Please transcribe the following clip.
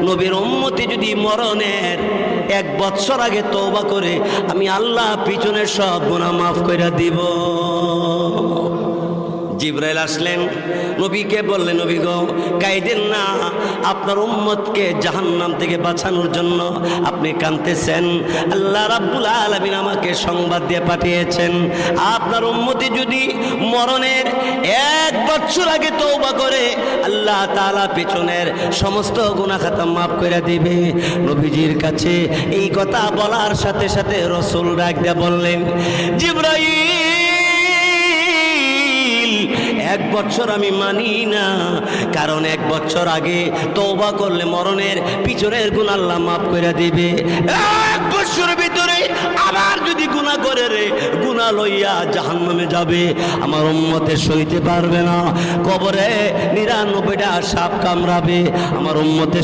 নবীর উম্মতি যদি মরণের 1 বছর আগে তওবা করে আমি আল্লাহ পিছনের সব গুনাহ মাফ করে দিব। জিবরাইল আসলেন, নবীকে বললেন, নবী গো কাইদেন না, আপনার উম্মতকে জাহান্নাম থেকে বাঁচানোর জন্য আপনি কাঁদতেছেন। আল্লাহ রাব্বুল আলামিন আমাকে সংবাদ দিয়ে পাঠিয়েছেন, আপনার উম্মতি যদি মরণের 1 বছর আগে তওবা করে আল্লাহ তাআলা পিছনের সমস্ত গুনাহ খাতা মাফ করে দিবে। নবীজির কাছে এই কথা বলার সাথে সাথে রাসূল ডাক দিয়ে বললেন, জিবরাইল 1 বছর আমি মানি না, কারণ 1 বছর আগে তওবা করলে মরণের পিছনের গুনাহ আল্লাহ মাফ করে দিবে। 1 বছরের ভিতরে আবার যদি গুনাহ করে রে, গুনাহ লইয়া জাহান্নামে যাবে, আমার উম্মতে সইতে পারবে না। কবরে 99টা সাপ কামড়াবে, আমার উম্মতে